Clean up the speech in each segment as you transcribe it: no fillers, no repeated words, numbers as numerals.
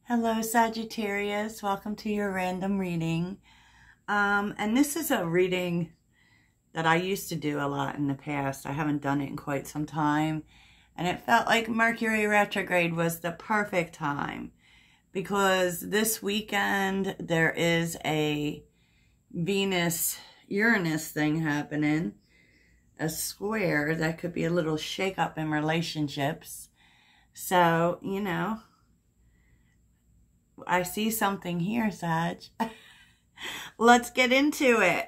Hello, Sagittarius. Welcome to your random reading. And this is a reading that I used to do a lot in the past. I haven't done it in quite some time. And it felt like Mercury retrograde was the perfect time because this weekend there is a Venus-Uranus thing happening, a square that could be a little shake-up in relationships. So, you know, I see something here, Sag. Let's get into it.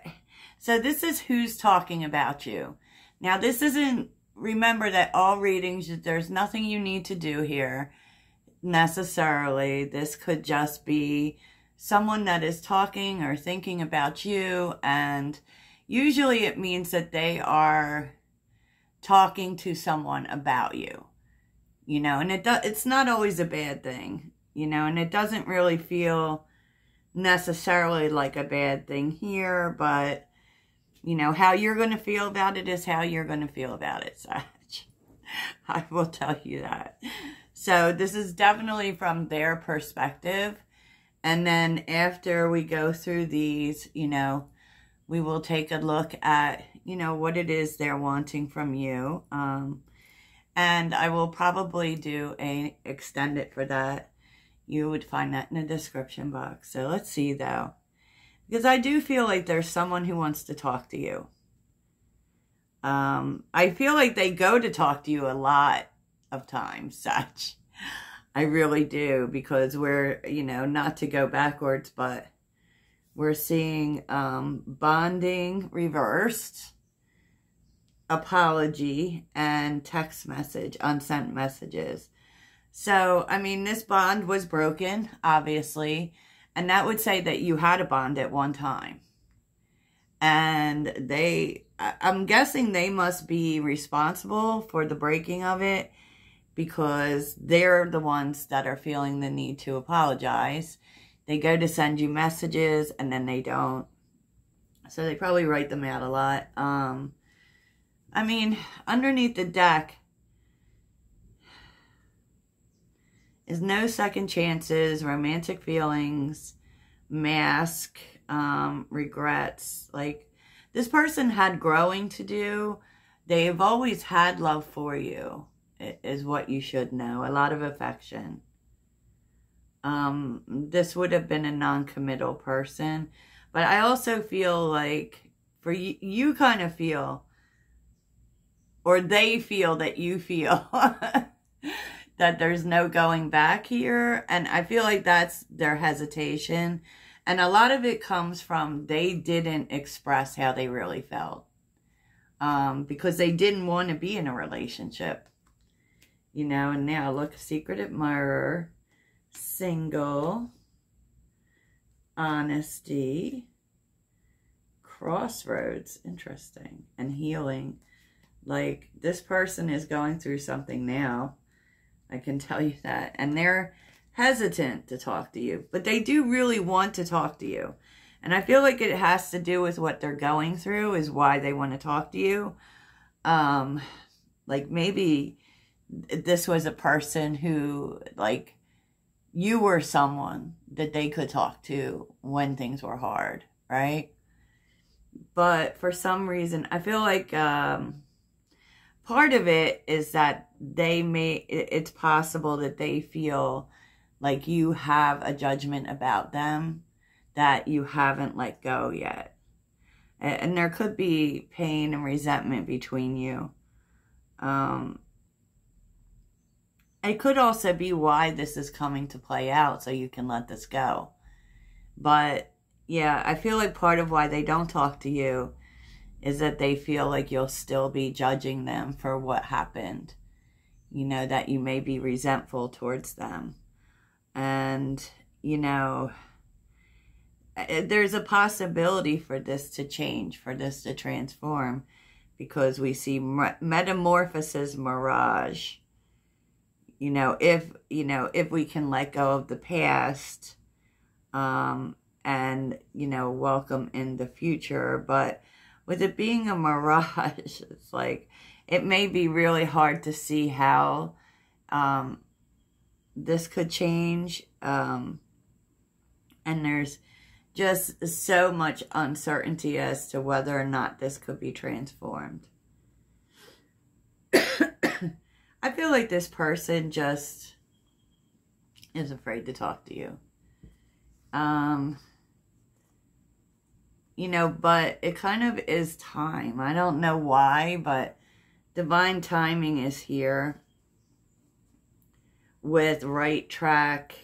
So this is who's talking about you. Now, this isn't, remember that all readings, there's nothing you need to do here necessarily. This could just be someone that is talking or thinking about you, and usually it means that they are talking to someone about you. You know, and it's not always a bad thing. You know, and it doesn't really feel necessarily like a bad thing here, but, you know, how you're going to feel about it is how you're going to feel about it, Sag. I will tell you that. So this is definitely from their perspective. And then after we go through these, you know, we will take a look at, you know, what it is they're wanting from you. And I will probably do an extended for that. You would find that in the description box. So let's see, though. Because I do feel like there's someone who wants to talk to you. I feel like they go to talk to you a lot of times, such. I really do. Because we're, you know, not to go backwards, but we're seeing bonding reversed, apology, and text message, unsent messages. So, I mean, this bond was broken, obviously, and that would say that you had a bond at one time. And I'm guessing they must be responsible for the breaking of it because they're the ones that are feeling the need to apologize. They go to send you messages and then they don't. So they probably write them out a lot. I mean, underneath the deck is no second chances, romantic feelings, mask, regrets. Like, this person had growing to do. They've always had love for you, is what you should know. A lot of affection. This would have been a non-committal person. But I also feel like, for you, you kind of feel, or they feel that you feel that there's no going back here. And I feel like that's their hesitation. And a lot of it comes from they didn't express how they really felt. Because they didn't want to be in a relationship. You know, and now look, secret admirer, single, honesty, crossroads, interesting, and healing. Like, this person is going through something now. I can tell you that. And they're hesitant to talk to you. But they do really want to talk to you. And I feel like it has to do with what they're going through is why they want to talk to you. Like, maybe this was a person who, like, you were someone that they could talk to when things were hard, right? But for some reason, I feel like part of it is that it's possible that they feel like you have a judgment about them that you haven't let go yet. And there could be pain and resentment between you. It could also be why this is coming to play out, so you can let this go. But yeah, I feel like part of why they don't talk to you is that they feel like you'll still be judging them for what happened. You know, that you may be resentful towards them. And, you know, there's a possibility for this to change, for this to transform. Because we see metamorphosis, mirage. You know, if we can let go of the past, and, you know, welcome in the future. But with it being a mirage, it's like, it may be really hard to see how this could change. And there's just so much uncertainty as to whether or not this could be transformed. I feel like this person just is afraid to talk to you. You know, but it kind of is time. I don't know why, but divine timing is here with right track,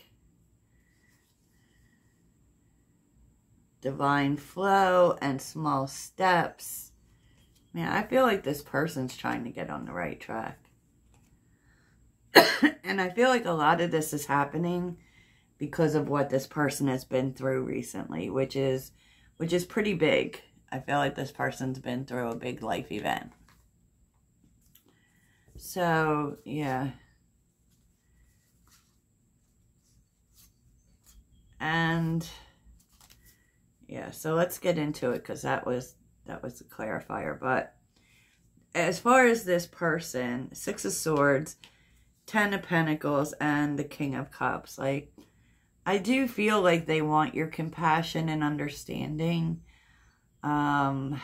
divine flow, and small steps. Man, I feel like this person's trying to get on the right track. And I feel like a lot of this is happening because of what this person has been through recently, which is pretty big. I feel like this person's been through a big life event. So, yeah. And, yeah, so let's get into it, because that was the clarifier. But as far as this person, 6 of Swords, 10 of Pentacles, and the King of Cups, like, I do feel like they want your compassion and understanding. And,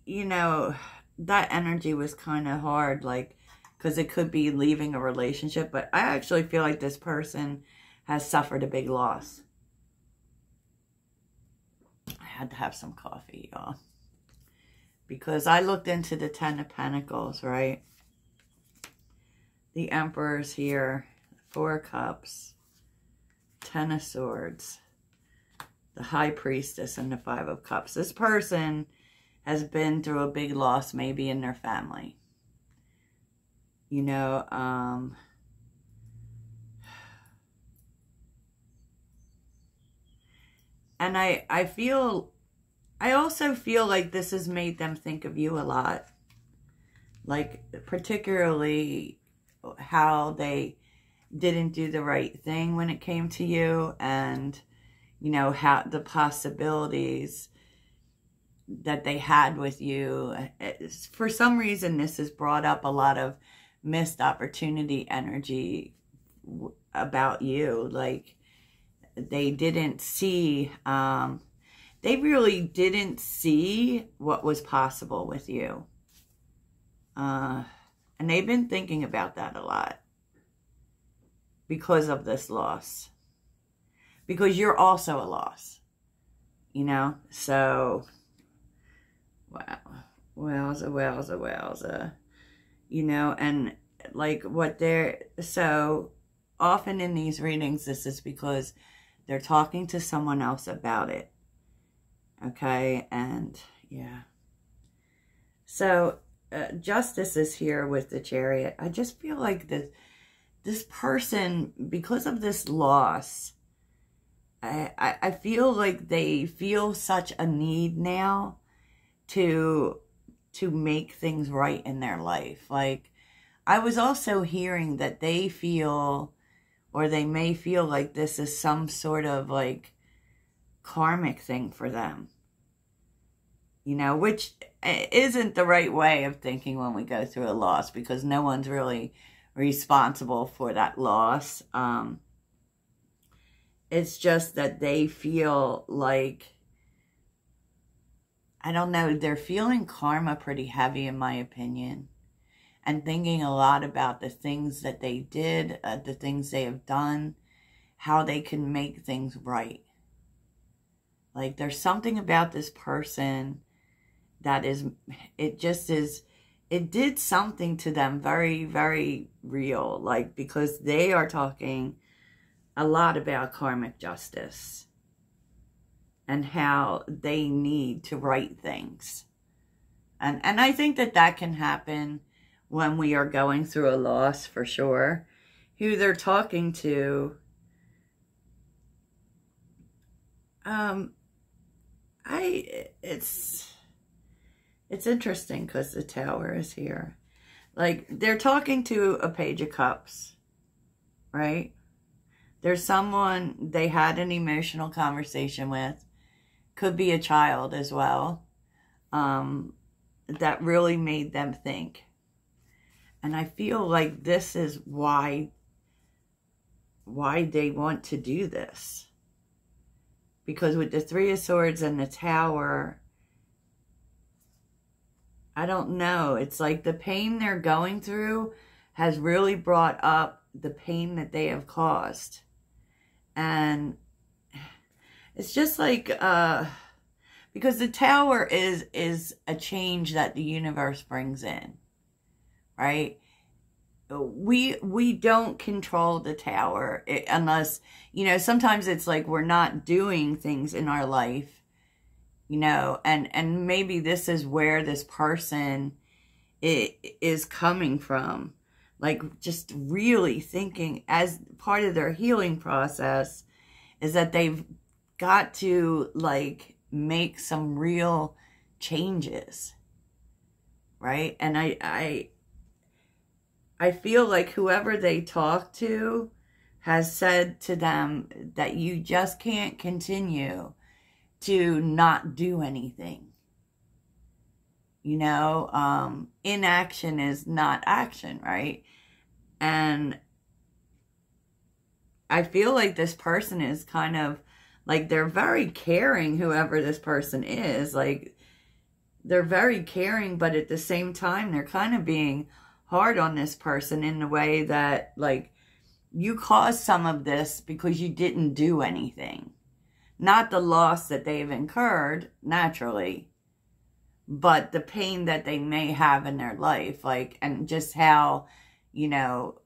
you know, that energy was kind of hard, like, because it could be leaving a relationship. But I actually feel like this person has suffered a big loss. I had to have some coffee, y'all. Because I looked into the 10 of Pentacles, right? The Emperor's here, 4 of Cups, 10 of Swords, the High Priestess, and the 5 of Cups. This person has been through a big loss, maybe in their family. You know, and I also feel like this has made them think of you a lot. Like, particularly how they didn't do the right thing when it came to you, and, you know, how the possibilities that they had with you. For some reason, this has brought up a lot of missed opportunity energy about you. Like, they didn't see, they really didn't see what was possible with you. And they've been thinking about that a lot because of this loss. Because you're also a loss, you know? So, wow. Wowza. You know, and like what they're, so often in these readings, this is because they're talking to someone else about it. Okay, and yeah. So, Justice is here with the Chariot. I just feel like this person, because of this loss, I feel like they feel such a need now to make things right in their life. Like, I was also hearing that they feel, or they may feel like this is some sort of like karmic thing for them. You know, which isn't the right way of thinking when we go through a loss, because no one's really responsible for that loss. It's just that they feel like, I don't know, they're feeling karma pretty heavy, in my opinion. And thinking a lot about the things that they did, the things they have done, how they can make things right. Like, there's something about this person that is, it did something to them very, very real. Like, because they are talking a lot about karmic justice and how they need to right things. And I think that can happen when we are going through a loss, for sure. Who they're talking to, it's interesting because the Tower is here. Like, they're talking to a Page of Cups, right? There's someone they had an emotional conversation with. Could be a child as well. that really made them think. And I feel like this is why they want to do this. Because with the Three of Swords and the Tower, I don't know. It's like the pain they're going through has really brought up the pain that they have caused. And it's just like, because the Tower is a change that the universe brings in, right? We don't control the Tower unless, you know, sometimes it's like we're not doing things in our life, you know, and maybe this is where this person is coming from. Like, just really thinking as part of their healing process is that they've got to, like, make some real changes, right? And I feel like whoever they talk to has said to them that you just can't continue to not do anything. You know, inaction is not action, right? And I feel like this person is kind of, like, they're very caring, whoever this person is. Like, they're very caring, but at the same time, they're kind of being hard on this person in the way that, like, you caused some of this because you didn't do anything. Not the loss that they've incurred, naturally, but the pain that they may have in their life. Like, and just how, you know,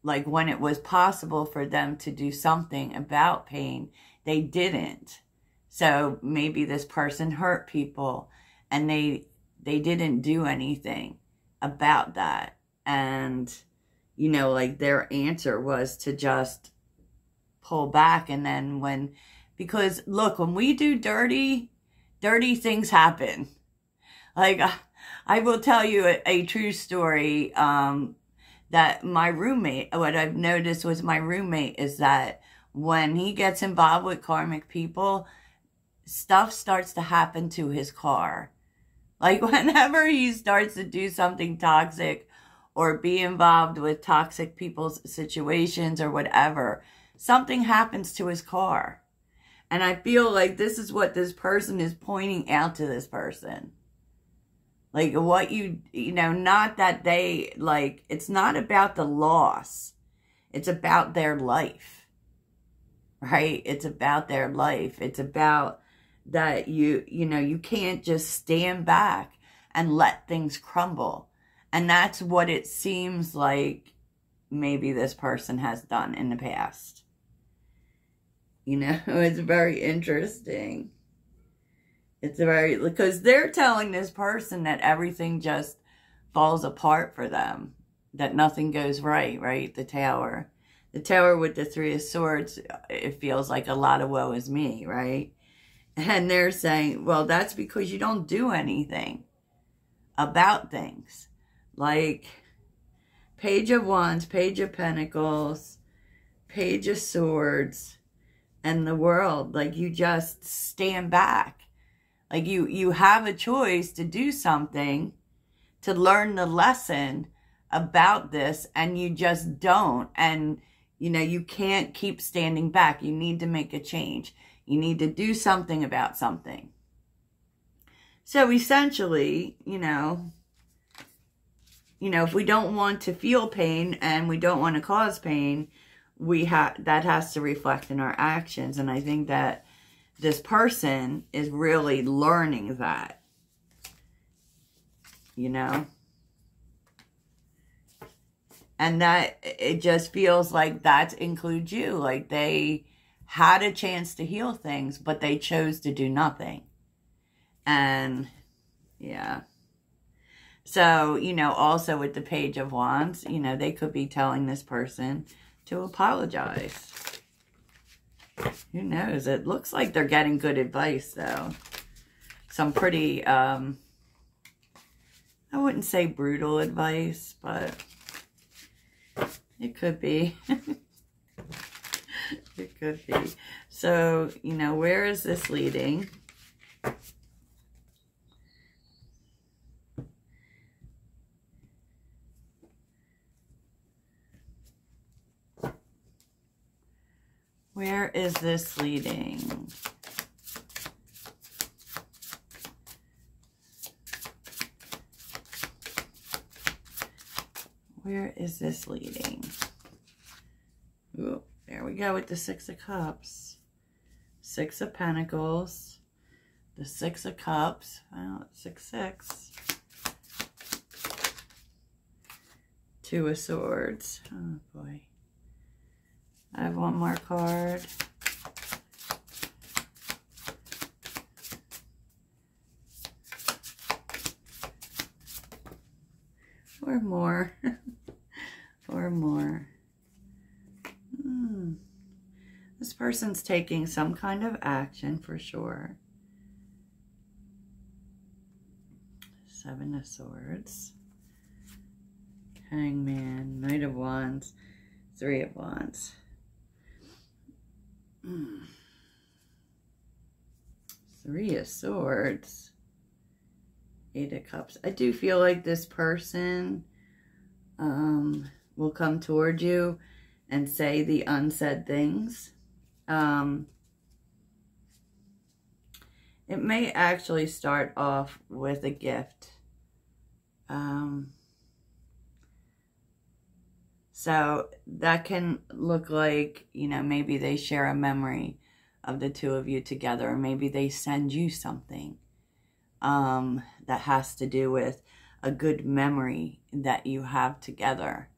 like, when it was possible for them to do something about pain, they didn't. So maybe this person hurt people and they didn't do anything about that. And, you know, like, their answer was to just pull back. And then because look, when we do dirty things happen. Like, I will tell you a true story, that my roommate, what I've noticed with my roommate is that when he gets involved with karmic people, stuff starts to happen to his car. Like, whenever he starts to do something toxic or be involved with toxic people's situations or whatever, something happens to his car. And I feel like this is what this person is pointing out to this person. Like, what you know, not that they, like, it's not about the loss. It's about their life. Right? It's about their life. It's about that you know, you can't just stand back and let things crumble. And that's what it seems like maybe this person has done in the past. You know, it's very interesting. It's very, because they're telling this person that everything just falls apart for them. That nothing goes right, right? The Tower. The Tower with the Three of Swords, it feels like a lot of woe is me, right? And they're saying, well, that's because you don't do anything about things. Like, Page of Wands, Page of Pentacles, Page of Swords, and the World. Like, you just stand back. Like, you have a choice to do something, to learn the lesson about this, and you just don't. And, you know, you can't keep standing back. You need to make a change. You need to do something about something. So essentially, you know, if we don't want to feel pain and we don't want to cause pain, that has to reflect in our actions. And I think that this person is really learning that, you know. And that it just feels like that includes you. Like, they had a chance to heal things, but they chose to do nothing. And, yeah. So, you know, also with the Page of Wands, you know, they could be telling this person to apologize. Who knows? It looks like they're getting good advice, though. Some pretty, I wouldn't say brutal advice, but it could be. It could be. So, you know, where is this leading? Where is this leading? Where is this leading? Ooh, there we go with the Six of Cups. Six of Pentacles. The Six of Cups. Well, 6-6. Two of Swords. Oh boy. I have one more card. Or more. Or more. This person's taking some kind of action for sure. Seven of Swords. Hangman. Knight of Wands. Three of Wands. Three of Swords. Eight of Cups. I do feel like this person will come toward you and say the unsaid things. It may actually start off with a gift. So that can look like, you know, maybe they share a memory of the two of you together, or maybe they send you something that has to do with a good memory that you have together.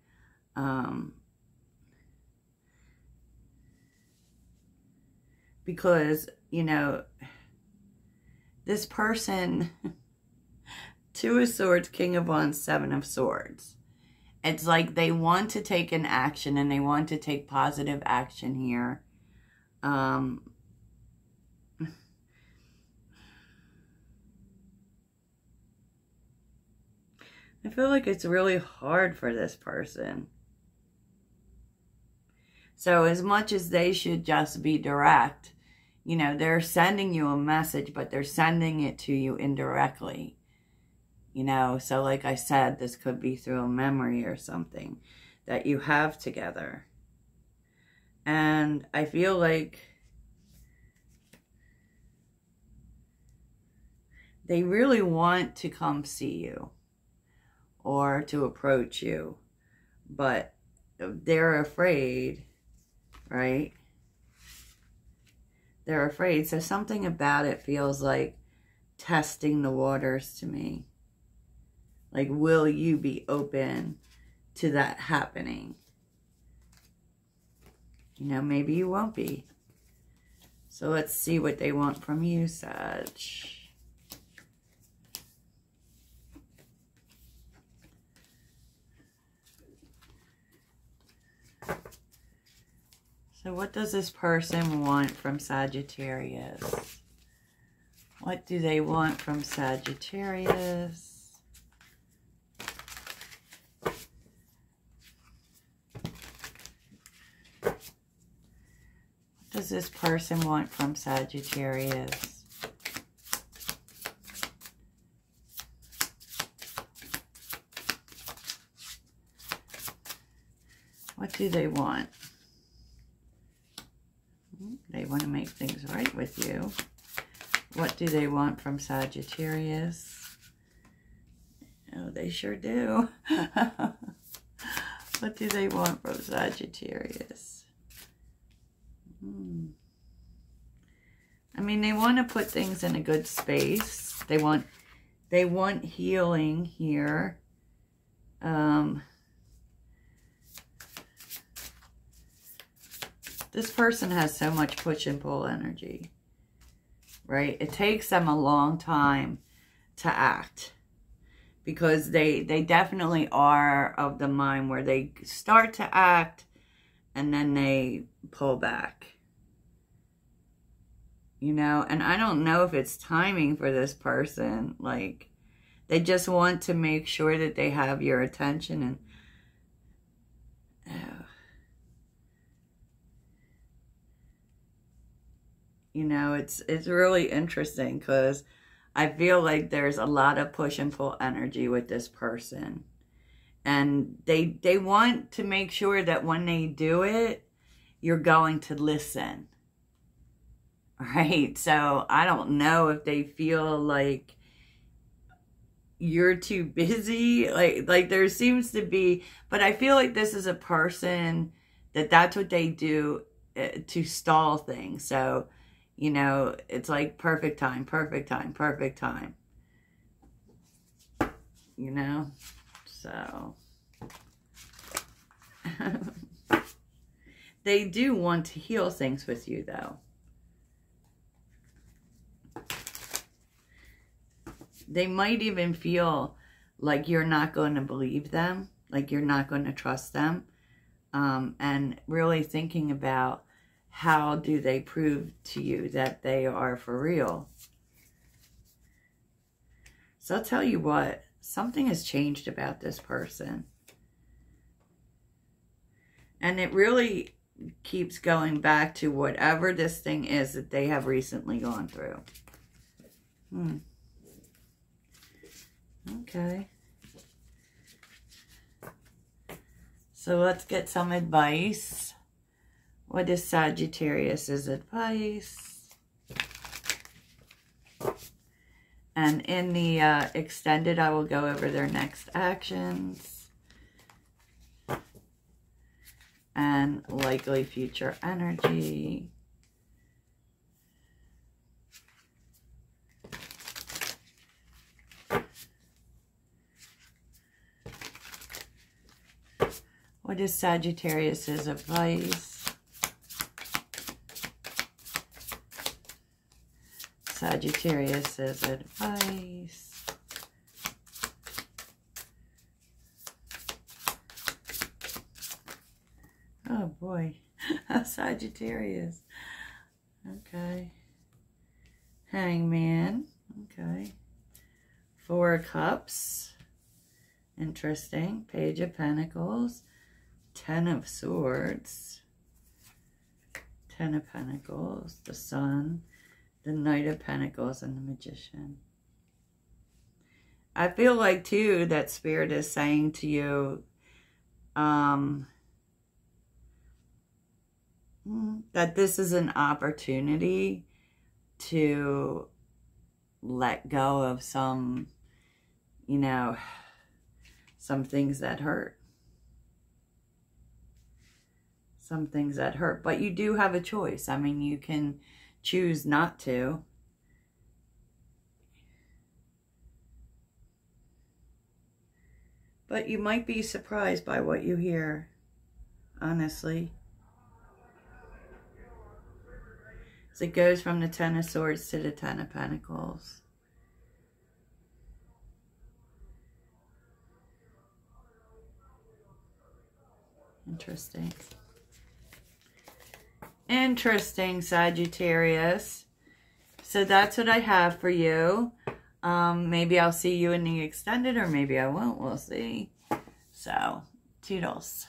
Because, you know, this person, Two of Swords, King of Wands, Seven of Swords. It's like they want to take an action and they want to take positive action here. I feel like it's really hard for this person. So as much as they should just be direct, you know, they're sending you a message, but they're sending it to you indirectly. You know, so like I said, this could be through a memory or something that you have together. And I feel like they really want to come see you or to approach you, but they're afraid, right? They're afraid. So something about it feels like testing the waters to me. Like, will you be open to that happening? You know, maybe you won't be. So let's see what they want from you, Sag. So what does this person want from Sagittarius? What do they want from Sagittarius? What does this person want from Sagittarius? What do they want? They want to make things right with you. What do they want from Sagittarius? Oh, they sure do. What do they want from Sagittarius? I mean, they want to put things in a good space. They want healing here. This person has so much push and pull energy, right? It takes them a long time to act because they definitely are of the mind where they start to act and then they pull back. You know, and I don't know if it's timing for this person. Like, they just want to make sure that they have your attention. And you know, it's really interesting because I feel like there's a lot of push and pull energy with this person. And they want to make sure that when they do it, you're going to listen. Right? So I don't know if they feel like you're too busy. Like there seems to be, but I feel like this is a person that's what they do to stall things. So, you know, it's like perfect time, perfect time, perfect time. You know? So they do want to heal things with you, though. They might even feel like you're not going to believe them, like you're not going to trust them, and really thinking about how do they prove to you that they are for real. So I'll tell you what, something has changed about this person. And it really keeps going back to whatever this thing is that they have recently gone through. Okay. So let's get some advice. What is Sagittarius's advice? And in the extended, I will go over their next actions and likely future energy. What is Sagittarius's advice? Sagittarius's advice. Oh boy, Sagittarius. Okay. Hangman. Okay. Four of Cups. Interesting. Page of Pentacles. Ten of Swords. Ten of Pentacles. The Sun. The Knight of Pentacles and the Magician. I feel like, too, that Spirit is saying to you that this is an opportunity to let go of some, you know, some things that hurt. Some things that hurt. But you do have a choice. I mean, you can choose not to. But you might be surprised by what you hear, honestly. So it goes from the Ten of Swords to the Ten of Pentacles. Interesting. Interesting, Sagittarius. So that's what I have for you. Maybe I'll see you in the extended or maybe I won't. We'll see. So, toodles.